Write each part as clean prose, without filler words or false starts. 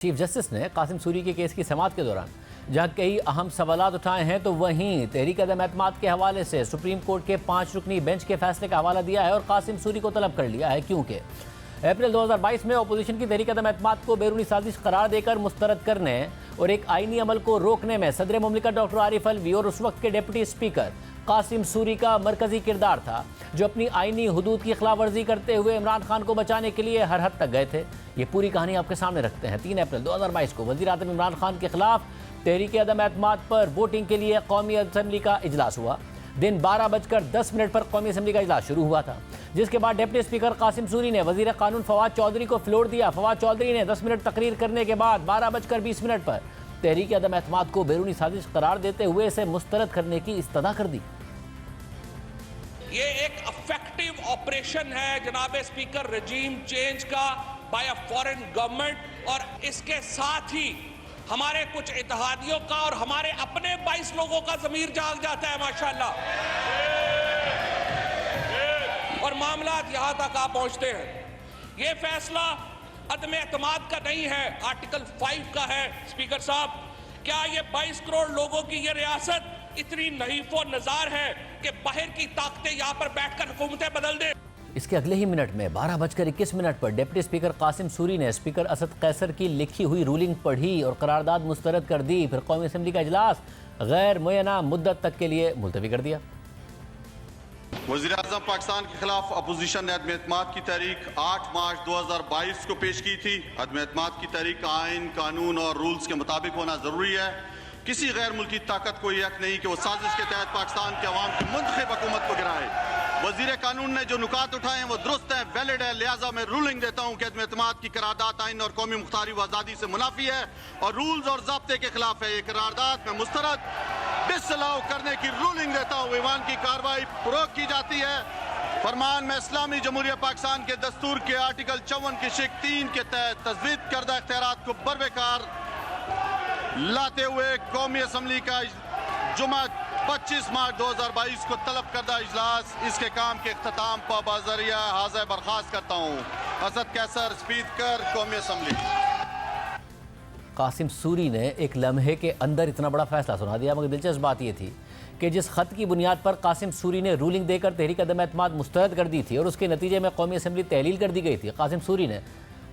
Chief justice ने कासिम सूरी के case की समाअत के दौरान जहां कई अहम सवालात उठाए हैं, तो वहीं तहरीक अदम एतमाद के हवाले से सुप्रीम कोर्ट के 5 रुकनी बेंच के फैसले का हवाला दिया है और कासिम सूरी को तलब कर लिया है, क्योंकि अप्रैल 2022 में अपोजिशन की तहरीक अदम एतमाद को बैरूनी साजिश करार देकर मुस्तरद करने और एक आईनी अमल को रोकने में सदर मुमलिकत डॉक्टर आरिफ अलवी और उस वक्त के डिप्टी स्पीकर कासिम सूरी का मरकजी किरदार था, जो अपनी आईनी हुदूद की खिलाफ वर्जी करते हुए इमरान खान को बचाने के लिए हर हद तक गए थे। ये पूरी कहानी आपके सामने रखते हैं। 3 अप्रैल 2022 को वज़ीर आज़म इमरान खान के खिलाफ तहरीक अदम एतमाद पर वोटिंग के लिए कौमी असम्बली का इजलास हुआ। दिन 12:10 पर कौमी असम्बली का इजलास शुरू हुआ था, जिसके बाद डिप्टी स्पीकर कासिम सूरी ने वज़ीर कानून फवाद चौधरी को फ्लोर दिया। फवाद चौधरी ने 10 मिनट तकरीर करने के बाद 12:20 पर तहरीक अदम एतमाद को बैरूनी साजिश करार देते हुए इसे मुस्तरद करने की इस्तदा कर दी। ये एक इफेक्टिव ऑपरेशन है जनाब स्पीकर, रजीम चेंज का बाय अ फॉरेन गवर्नमेंट, और इसके साथ ही हमारे कुछ इत्तेहादियों का और हमारे अपने 22 लोगों का ज़मीर जाग जाता है माशाल्लाह, और मामलात यहां तक आ पहुंचते हैं। ये फैसला अदम एतमाद का नहीं है, आर्टिकल 5 का है। स्पीकर साहब, क्या ये 22 करोड़ लोगों की ये रियासत इतनी नहीफो नजार है कि बाहर की ताकतें यहाँ पर बैठकर हुकूमतें बदल दे? इसके अगले ही मिनट में 12:21 पर डिप्टी स्पीकर कासिम सूरी ने स्पीकर असद कैसर की लिखी हुई रूलिंग पढ़ी और करारदाद मुस्तरद कर दी। फिर कौमी असम्बली का इजलास गैर मुय्यना मुद्दत तक के लिए मुलतवी कर दिया। वज़ीर आज़म पाकिस्तान के खिलाफ अपोजिशन ने अदम एतमाद की तहरीक 8 मार्च 2022 को पेश की थी। अदम एतमाद की तहरीक आइन, कानून और रूल्स के मुताबिक होना जरूरी है। किसी गैर मुल्की ताकत को यह हक नहीं कि वो साजिश के तहत पाकिस्तान के अवाम की मुंतखब हुकूमत को गिराए। वज़ीर कानून ने जो नुकात उठाए हैं वो दुरुस्त है, वैलिड है, लिहाजा मैं रूलिंग देता हूँ कि अदम एतमाद की करारदाद आइन और कौमी मुख्तारी व आज़ादी से मुनाफी है और रूल्स और ज़ाब्ते के खिलाफ है। ये करारदाद में मुस्तरद डिसअलाउ करने की रूलिंग देता हूँ। ईवान की कार्रवाई फरोग की जाती है। फरमान में इस्लामी जमहूरिया पाकिस्तान के दस्तूर के आर्टिकल 54 की शिक 3 के तहत तजवीज़ करदा इख्तियारात को बरबेकार लाते हुए कौमी असम्बली का जुमा 25 मार्च 2022 को तलब करदा इजलास इसके काम के इख्तिताम पर बाज़रिया हाज़िर बर्खास्त करता हूँ। असद कैसर, स्पीकर कौमी असम्बली। कासिम सूरी ने एक लम्हे के अंदर इतना बड़ा फैसला सुना दिया, मगर दिलचस्प बात यह थी कि जिस खत की बुनियाद पर कासिम सूरी ने रूलिंग देकर तहरीक अदम एतमाद मुस्तरद कर दी थी और उसके नतीजे में कौमी असम्बली तहलील कर दी गई थी, कासिम सूरी ने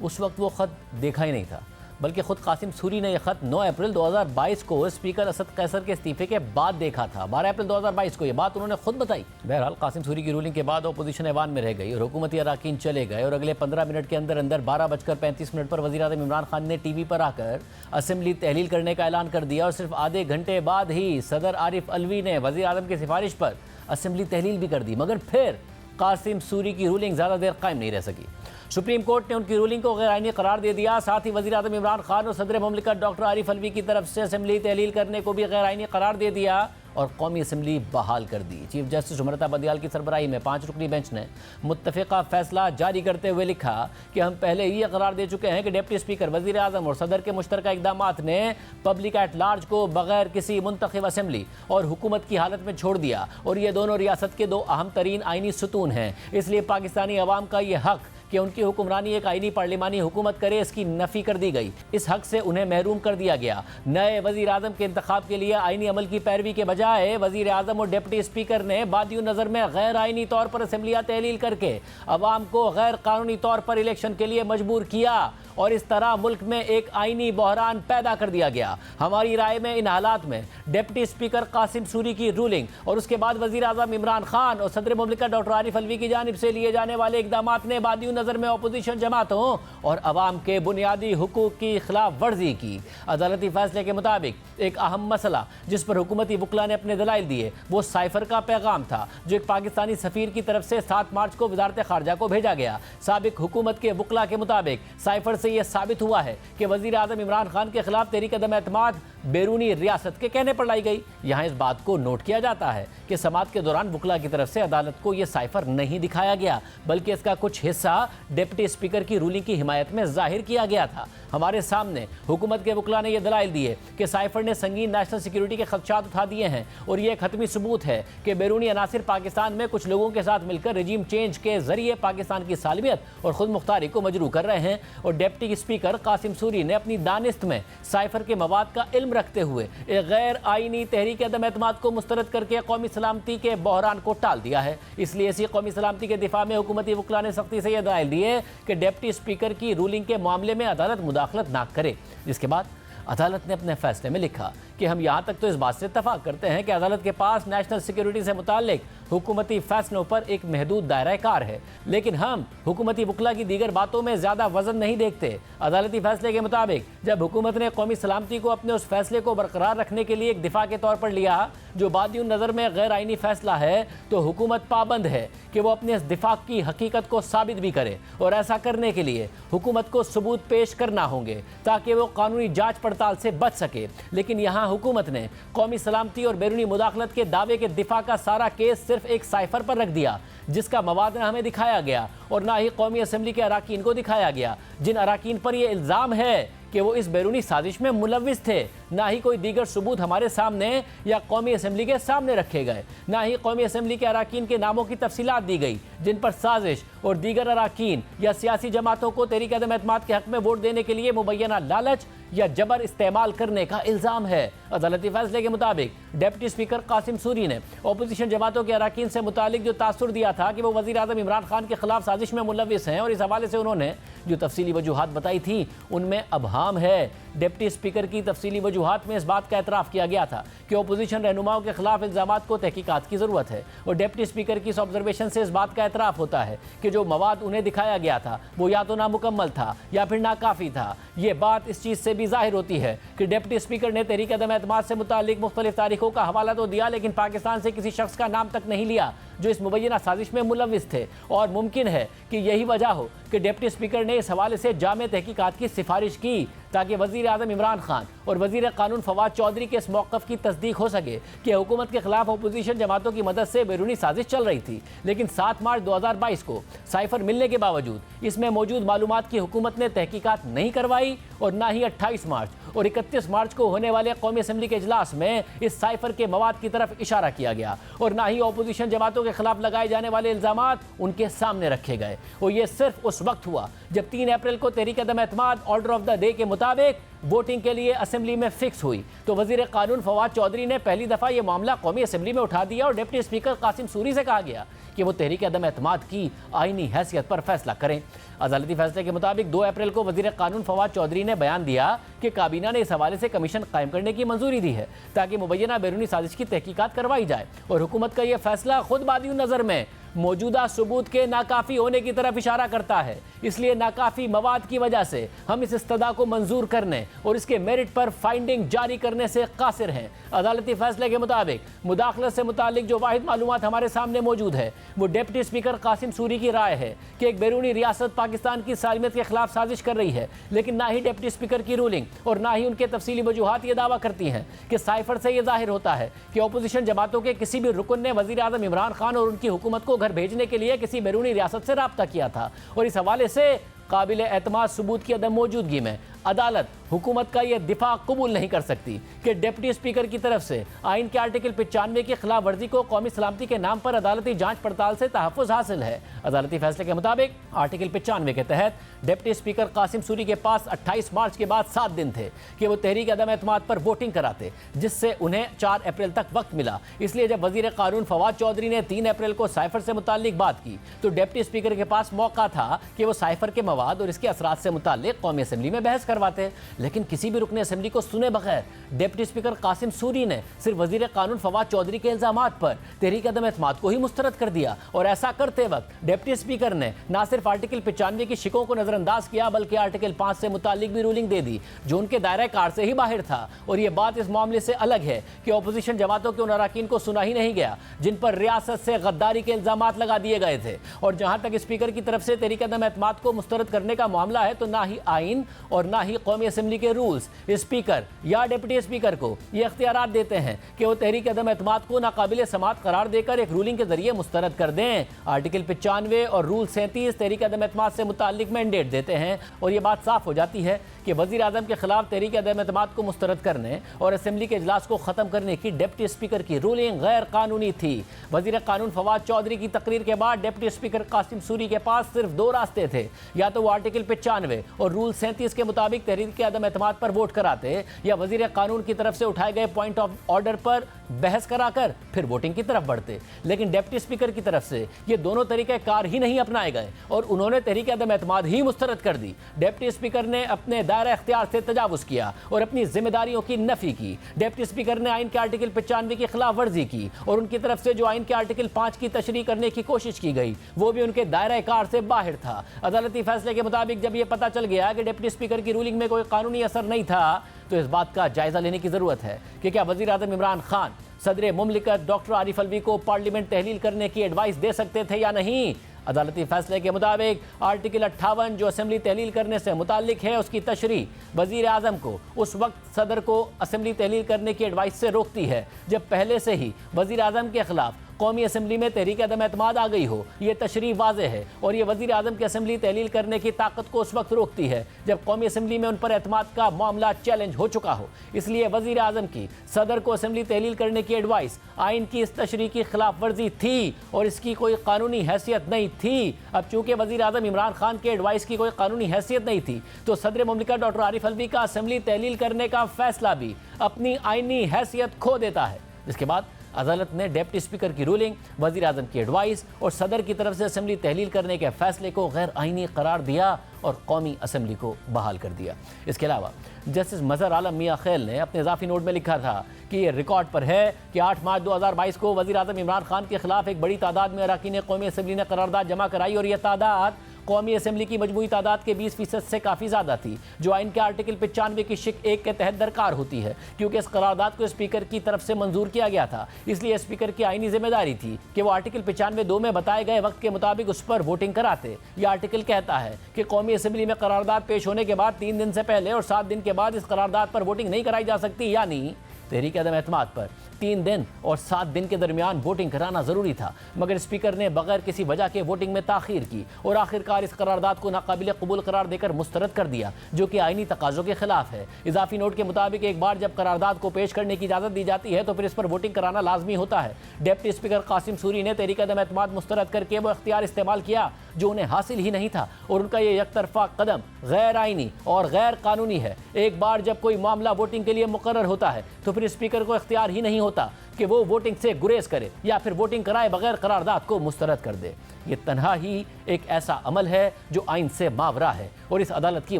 उस वक्त वो खत देखा ही नहीं था, बल्कि खुद कासिम सूरी ने यह खत 9 अप्रैल 2022 को स्पीकर असद कैसर के इस्तीफे के बाद देखा था। 12 अप्रैल 2022 को यह बात उन्होंने खुद बताई। बहरहाल कासिम सूरी की रूलिंग के बाद अपोजिशन ऐवान में रह गई और हुकूमती अरकान चले गए और अगले 15 मिनट के अंदर 12:35 पर वज़ीर आज़म इमरान खान ने टीवी पर आकर असम्बली तहलील करने का ऐलान कर दिया और सिर्फ आधे घंटे बाद ही सदर आरिफ अलवी ने वज़ीर आज़म की सिफारिश पर असम्बली तहलील भी कर दी। मगर फिर कासिम सूरी की रूलिंग ज़्यादा देर कायम नहीं रह सकी। सुप्रीम कोर्ट ने उनकी रूलिंग को गैर आईनी करार दे दिया। साथ ही वज़ीर आज़म इमरान खान और सदर मुमलिकत डॉक्टर आरिफ अलवी की तरफ से असम्बली तहलील करने को भी गैर आईनी करार दे दिया और कौमी असम्बली बहाल कर दी। चीफ जस्टिस उमरता बंदियाल की सरबराही में 5 रुकनी बेंच ने मुत्तफ़िका फैसला जारी करते हुए लिखा कि हम पहले ही करार दे चुके हैं कि डिप्टी स्पीकर, वज़ीर आज़म और सदर के मुश्तरका इक़दामात ने पब्लिक एट लार्ज को बगैर किसी मुंतखब असम्बली और हुकूमत की हालत में छोड़ दिया और ये दोनों रियासत के 2 अहम तरीन आइनी सतून हैं। इसलिए पाकिस्तानी अवाम का ये हक कि उनकी हुक्मरानी एक आईनी पार्लिमानी हुकूमत करे, इसकी नफ़ी कर दी गई। इस हक से उन्हें महरूम कर दिया गया। नए वज़ीर आज़म के इंतखाब के लिए आईनी अमल की पैरवी के बजाय वज़ीर आज़म और डिप्टी स्पीकर ने बादियो नज़र में गैर आईनी तौर पर असम्बलियाँ तहलील करके अवाम को गैर कानूनी तौर पर इलेक्शन के लिए मजबूर किया और इस तरह मुल्क में एक आईनी बहरान पैदा कर दिया गया। हमारी राय में इन हालात में डिप्टी स्पीकर कासिम सूरी की रूलिंग और उसके बाद वज़ीर आज़म इमरान खान और सदर मुमलिकत डॉक्टर आरिफ अलवी की जानिब से लिए जाने वाले इक़दामात ने बादियो नज़र में अपोजिशन जमातों और अवाम के बुनियादी हुकूक की खिलाफ वर्जी की। अदालती फैसले के मुताबिक एक अहम मसला जिस पर हुकूमती वकला ने अपने दलाइल दिए वो साइफर का पैगाम था, जो एक पाकिस्तानी सफ़ीर की तरफ से 7 मार्च को वज़ारत ख़ारजा को भेजा गया। साबिक हुकूमत के वकला के मुताबिक साइफर से यह साबित हुआ है कि वज़ीर आज़म इमरान खान के खिलाफ तहरीक अदम एतमाद बैरूनी रियासत के कहने पर लाई गई। यहाँ इस बात को नोट किया जाता है कि समाअत के दौरान वकला की तरफ से अदालत को यह साइफर नहीं दिखाया गया, बल्कि इसका कुछ हिस्सा डिप्टी स्पीकर की रूलिंग की हिमायत में जाहिर किया गया था। हमारे सामने हुकूमत के वकला ने यह दलाइल दिए कि साइफर ने संगीन नेशनल सिक्योरिटी के खदशात उठा दिए हैं और यह एक हतमी सबूत है कि बैरूनी अनासिर पाकिस्तान में कुछ लोगों के साथ मिलकर रजीम चेंज के जरिए पाकिस्तान की सालमियत और खुद मुख्तारी को मजरू कर रहे हैं। और डिप्टी स्पीकर कासिम सूरी ने अपनी दानिस्त में साइफर के मवाद का इल्म रखते हुए एक गैर आईनी तहरीक अदम एतमाद को मुस्तरद करके कौमी सलामती के बहरान को टाल दिया है। इसलिए इसी कौमी सलामती के दिफा में हुकूमती वकला ने सख्ती से यह दलाइल दिए कि डिप्टी स्पीकर की रूलिंग के मामले में अदालत मुदाखलत ना करे। जिसके बाद अदालत ने अपने फैसले में लिखा कि हम यहाँ तक तो इस बात से इत्तफाक करते हैं कि अदालत के पास नेशनल सिक्योरिटी से मुताल्लिक हुकूमती फैसलों पर एक महदूद दायरा कार है, लेकिन हम हुकूमती वकला की दीगर बातों में ज़्यादा वजन नहीं देखते। अदालती फैसले के मुताबिक जब हुकूमत ने कौमी सलामती को अपने उस फैसले को बरकरार रखने के लिए एक दिफा के तौर पर लिया जो बादियुन नज़र में गैर आइनी फैसला है, तो हुकूमत पाबंद है कि वो अपने इस दिफा की हकीकत को साबित भी करे। और ऐसा करने के लिए हुकूमत को सबूत पेश करना होंगे ताकि वो कानूनी जाँच पड़ताल से बच सके। लेकिन यहाँ हुकूमत ने कौमी सलामती और बैरूनी मुदाखलत के दावे के दिफा का सारा केस सिर्फ एक साइफर पर रख दिया जिसका मवाद ना हमें दिखाया गया और ना ही कौमी असम्बली के अराकीन को दिखाया गया, जिन अराकीन पर यह इल्ज़ाम है कि वो इस बैरूनी साजिश में मुलव्विस थे। ना ही कोई दीगर सबूत हमारे सामने या कौमी असम्बली के सामने रखे गए, ना ही कौमी असम्बली के अराकीन के नामों की तफसीलात दी गई जिन पर साजिश और दीगर अराकीन या सियासी जमातों को तहरीक अदम एतमाद के हक में वोट देने के लिए मुबैना लालच या जबर इस्तेमाल करने का इल्ज़ाम है। अदालती फैसले के मुताबिक डिप्टी स्पीकर कासिम सूरी ने अपोजिशन जमातों के अराकीन से मुतालिक जो तासुर दिया था कि वो वज़ीर आज़म इमरान खान के खिलाफ साजिश में मुलव्विस हैं और इस हवाले से उन्होंने जो तफसीली वजूहात बताई थी उनमें अबहाम है। डिप्टी स्पीकर की तफसीली वजूहात में इस बात का एतराफ़ किया गया था कि अपोजिशन रहनुमाओं के खिलाफ इल्ज़ामात को तहकीकात की ज़रूरत है और डिप्टी स्पीकर की इस ऑब्जर्वेशन से इस बात का एतराफ़ होता है कि जो मवाद उन्हें दिखाया गया था वो या तो नामुकम्मल था या फिर नाकाफ़ी था। ये बात इस चीज़ से भी ज़ाहिर होती है कि डिप्टी स्पीकर ने तहरीक अदम एतमाद से मुतालिक मुख्तलिफ तारीखों का हवाला तो दिया, लेकिन पाकिस्तान से किसी शख्स का नाम तक नहीं लिया जो इस मुबैना साजिश में मुलव्विस थे। और मुमकिन है कि यही वजह हो कि डिप्टी स्पीकर ने इस हवाले से जामे तहकीकात की सिफारिश की ताकि वज़ीर आज़म इमरान खान और वज़ीर क़ानून फवाद चौधरी के इस मौक़िफ़ की तस्दीक हो सके कि हुकूमत के खिलाफ अपोजिशन जमातों की मदद से बैरूनी साजिश चल रही थी। लेकिन 7 मार्च 2022 को साइफर मिलने के बावजूद इसमें मौजूद मालूमात की हुकूमत ने तहकीकात नहीं करवाई और ना ही 28 मार्च और 31 मार्च को होने वाले कौमी असम्बली के इजलास में इस साइफर के मवाद की तरफ इशारा किया गया और ना ही अपोजिशन जमातों के खिलाफ लगाए जाने वाले इल्ज़ामात उनके सामने रखे गए। और ये सिर्फ उस वक्त हुआ जब 3 अप्रैल को तहरीक अदम एतमाद ऑर्डर ऑफ द डे के मुताबिक वोटिंग के लिए असेंबली में फिक्स हुई तो वज़ीर क़ानून फवाद चौधरी ने पहली दफ़ा यह मामला कौमी असेंबली में उठा दिया और डिप्टी स्पीकर कासिम सूरी से कहा गया कि वो तहरीक अदम एतमाद की आईनी हैसियत पर फैसला करें। अदालती फैसले के मुताबिक 2 अप्रैल को वज़ीर क़ानून फवाद चौधरी ने बयान दिया कि काबीना ने इस हवाले से कमीशन कायम करने की मंजूरी दी है ताकि मुबैना बैरूनी साजिश की तहकीकात करवाई जाए और हुकूमत का यह फैसला खुद बादियुन नज़र में मौजूदा सबूत के नाकाफ़ी होने की तरफ इशारा करता है। इसलिए नाकाफ़ी मवाद की वजह से हम इस इस्तदा को मंजूर करने और इसके मेरिट पर फाइंडिंग जारी करने से कासिर हैं। अदालती फैसले के मुताबिक मुदाखलत से मुतालिक जो वाहिद मालूमात हमारे सामने मौजूद है वो डिप्टी स्पीकर कासिम सूरी की राय है कि एक बैरूनी रियासत पाकिस्तान की सालमियत के खिलाफ साजिश कर रही है, लेकिन ना ही डिप्टी स्पीकर की रूलिंग और ना ही उनके तफसीली वजूहात ये दावा करती हैं कि साइफर से यह जाहिर होता है कि अपोजिशन जमातों के किसी भी रुकन ने वज़ीर आज़म इमरान खान और उनकी हुकूमत को घर भेजने के लिए किसी बैरूनी रियासत से राब्ता किया था। और इस हवाले से काबिल एतमाद सबूत की अदम मौजूदगी में अदालत हुकूमत का यह दिफा कबूल नहीं कर सकती कि डिप्टी स्पीकर की तरफ से आइन के आर्टिकल 95 की खिलाफ वर्जी को कौमी सलामती के नाम पर अदालती जांच पड़ताल से तहफ़्फ़ुज़ हासिल है। अदालती फैसले के मुताबिक आर्टिकल 95 के तहत डिप्टी स्पीकर कासिम सूरी के पास 28 मार्च के बाद 7 दिन थे कि वो तहरीक अदम एतमाद पर वोटिंग कराते, जिससे उन्हें 4 अप्रैल तक वक्त मिला। इसलिए जब वज़ीर क़ानून फवाद चौधरी ने 3 अप्रैल को साइफर से मुताल्लिक बात की तो डिप्टी स्पीकर के पास मौका था कि वो साइफर के मवाद और इसके असरात से मुताल्लिक कौमी असम्बली में बहस करवाते। लेकिन किसी भी रुकने असम्बली को सुने बगैर डिप्टी स्पीकर कासिम सूरी ने सिर्फ वज़ीर क़ानून फवाद चौधरी के इल्ज़ामात पर तहरीक अदम एतमाद को ही मुस्तरद कर दिया। और ऐसा करते वक्त डिप्टी स्पीकर ने न सिर्फ आर्टिकल 95 की शिकों को नज़रअंदाज किया बल्कि आर्टिकल 5 से मुताल्लिक भी रूलिंग दे दी जो उनके दायरा कार से ही बाहर था। और यह बात इस मामले से अलग है कि अपोजिशन जमातों के उन अराकीन को सुना ही नहीं गया जिन पर रियासत से गद्दारी के इल्ज़ामात लगा दिए गए थे। और जहाँ तक स्पीकर की तरफ से तहरीक अदम एतमाद को मुस्तरद करने का मामला है तो ना ही आइन और ना ही कौमी असम्बली के रूल्स स्पीकर या डिप्टी स्पीकर को ये इख्तियारात देते हैं कि वो तहरीक अदम एतमाद को नाकाबिल समात करार देकर एक रूलिंग के जरिए मुस्तरद कर दें। आर्टिकल 95 और रूल 37 तहरीक अदम एतमाद से मुताल्लिक मैंडेट देते हैं और ये बात साफ हो जाती है कि वज़ीर आज़म के खिलाफ तहरीक अदम एतमाद को मुस्तरद करने और असेंबली के इजलास को ख़त्म करने की डिप्टी स्पीकर की रूलिंग गैर कानूनी थी। वज़ीर कानून फवाद चौधरी की तकरीर के बाद डिप्टी स्पीकर कासिम सूरी के पास सिर्फ दो रास्ते थे, या तो वो आर्टिकल 95 और रूल 37 के मुताबिक तहरीक अदम एतमाद पर वोट कराते, या वज़ीर कानून की तरफ से उठाए गए पॉइंट ऑफ ऑर्डर पर बहस कराकर फिर वोटिंग की तरफ बढ़ते। लेकिन डिप्टी स्पीकर की तरफ से ये दोनों तरीके कार ही नहीं अपनाए गए और उन्होंने तहरीक अदम एतमाद ही मुस्तरद कर दी। डिप्टी स्पीकर ने अपने दायरा इख्तियार से तजावुज़ किया और अपनी जिम्मेदारियों की नफी की। डिप्टी स्पीकर ने आइन के आर्टिकल 95 की खिलाफ वर्जी की और उनकी तरफ से जो आइन के आर्टिकल 5 की तशरीह करने की कोशिश की गई वो भी उनके दायरा कार से बाहर था। अदालती फैसले के मुताबिक जब यह पता चल गया कि डिप्टी स्पीकर की रूलिंग में कोई कानूनी असर नहीं था तो इस बात का जायजा लेने की जरूरत है कि क्या वज़ीर आज़म इमरान खान सदर मुमलिकत डॉक्टर आरिफ अलवी को पार्लियामेंट तहलील करने की एडवाइस दे सकते थे या नहीं। अदालती फैसले के मुताबिक आर्टिकल 58 जो असेंबली तहलील करने से मुताल्लिक है उसकी तशरीह वज़ीर आज़म को उस वक्त सदर को असेंबली तहलील करने की एडवाइस से रोकती है जब पहले से ही वज़ीर आज़म के खिलाफ कौमी असेंबली में तहरीक अदम एतमाद आ गई हो। ये तशरीह वाज़ेह है और ये वज़ीर आज़म की असेंबली तहलील करने की ताकत को उस वक्त रोकती है जब कौमी असेंबली में उन पर एतमाद का मामला चैलेंज हो चुका हो। इसलिए वज़ीर आज़म की सदर को असेंबली तहलील करने की एडवाइस आइन की इस तशरीह की खिलाफ वर्जी थी और इसकी कोई कानूनी हैसियत नहीं थी। अब चूंकि वज़ीर आज़म इमरान खान के एडवाइस की कोई कानूनी हैसियत नहीं थी तो सदर मुमलिकत डॉक्टर आरिफ अलवी का असेंबली तहलील करने का फैसला भी अपनी आइनी हैसियत खो देता है। इसके बाद अदालत ने डिप्टी स्पीकर की रूलिंग, वज़ीर आज़म की एडवाइस और सदर की तरफ से असेंबली तहलील करने के फैसले को गैर आइनी करार दिया और कौमी असेंबली को बहाल कर दिया। इसके अलावा जस्टिस मज़हर आलम मियाँ खैल ने अपने इजाफी नोट में लिखा था कि ये रिकॉर्ड पर है कि 8 मार्च 2022 को वज़ीर आज़म इमरान खान के खिलाफ एक बड़ी तादाद में अरकान कौमी असेंबली ने करारदाद जमा कराई और यह तादाद कौमी असेंबली की मजमूई तादाद के 20% से काफ़ी ज़्यादा थी जो आइन के आर्टिकल 95 की शिक 1 के तहत दरकार होती है। क्योंकि इस करारदाद को स्पीकर की तरफ से मंजूर किया गया था इसलिए स्पीकर की आइनी जिम्मेदारी थी कि वो आर्टिकल 95(2) में बताए गए वक्त के मुताबिक उस पर वोटिंग कराते। यह आर्टिकल कहता है कि कौमी असेंबली में करारदाद पेश होने के बाद 3 दिन से पहले और 7 दिन के बाद इस करारदाद पर वोटिंग नहीं कराई जा सकती, यानी तहरीक अदम एतमाद पर 3 दिन और 7 दिन के दरमियान वोटिंग कराना ज़रूरी था। मगर स्पीकर ने बगैर किसी वजह के वोटिंग में ताख़ीर की और आखिरकार इस करारदाद को नाकाबिल कबूल करार देकर मुस्तरद कर दिया जो कि आइनी तकाज़ों के खिलाफ है। इजाफी नोट के मुताबिक एक बार जब करारदाद को पेश करने की इजाज़त दी जाती है तो फिर इस पर वोटिंग कराना लाजमी होता है। डिप्टी स्पीकर कासिम सूरी ने तहरीक अदम एतमाद मुस्तरद करके वो इख्तियार इस्तेमाल किया जो उन्हें हासिल ही नहीं था और उनका ये एकतरफा कदम गैर आइनी और गैर कानूनी है। एक बार जब कोई मामला वोटिंग के लिए मुकर्रर होता है तो फिर स्पीकर को इख्तियार ही नहीं होता कि वो वोटिंग से गुरेज करे या फिर वोटिंग कराए बगैर करारदाद को मुस्तरद कर दे। ये तन्हा ही एक ऐसा अमल है जो आइन से मावरा है और इस अदालत की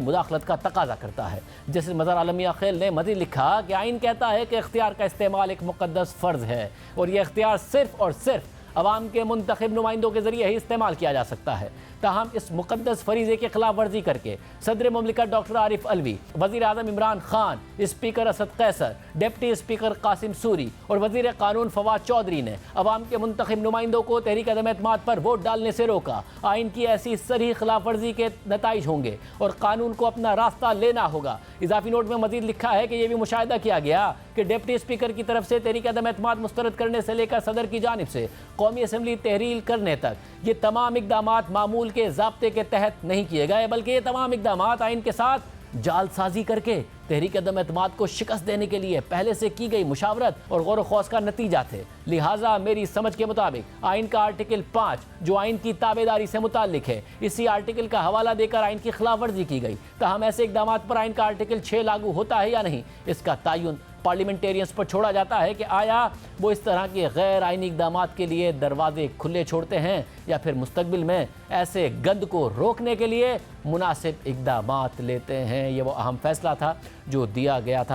मुदाखलत का तकाजा करता है। जस्टिस मज़हर आलम मियाँ खैल ने मज़ीद लिखा कि आइन कहता है कि इख्तियार का इस्तेमाल एक मुक़द्दस फ़र्ज़ है और यह इख्तियार सिर्फ़ और सिर्फ अवाम के मुंतखब नुमाइंदों के ज़रिए ही इस्तेमाल किया जा सकता है। ताहम इस मुक़द्दस फरीज़े की खिलाफ वर्जी करके सदर मुमलिकत डॉक्टर आरिफ अलवी, वज़ीर आज़म Imran Khan, speaker Asad Qaiser, deputy speaker Qasim Suri और वज़ीर कानून फवाद चौधरी ने अवाम के मुंतखब नुमाइंदों को तहरीक अदम एतमाद पर वोट डालने से रोका। आइन की ऐसी सरीह खिलाफ वर्जी के नताइज होंगे और कानून को अपना रास्ता लेना होगा। इजाफी नोट में मजीद लिखा है कि यह भी मुशाहिदा किया गया कि डिप्टी स्पीकर की तरफ से तहरीक अदम एतमाद मुस्तरद करने से लेकर सदर की जानिब से कौमी असेंबली तहरील करने तक ये तमाम इक़दामात मामूल के ज़ाब्ते के तहत नहीं किए गए बल्कि ये तमाम इक़दामात आइन के साथ जालसाजी करके तहरीक अदम एतमाद को शिकस्त देने के लिए पहले से की गई मुशावरत और गौर खौस का नतीजा थे। लिहाजा मेरी समझ के मुताबिक आइन का आर्टिकल 5 जो आइन की ताबेदारी से मुताल्लिक है, इसी आर्टिकल का हवाला देकर आइन की खिलाफ वर्जी की गई। ताहम ऐसे इक़दामात पर आइन का आर्टिकल 6 लागू होता है या नहीं, इसका तयन पार्लियामेंटेरियंस पर छोड़ा जाता है कि आया वो इस तरह के गैर आइनी इक़दामात के लिए दरवाजे खुले छोड़ते हैं या फिर मुस्तकबिल में ऐसे गंद को रोकने के लिए मुनासिब इक़दामात लेते हैं। ये वो अहम फैसला था जो दिया गया था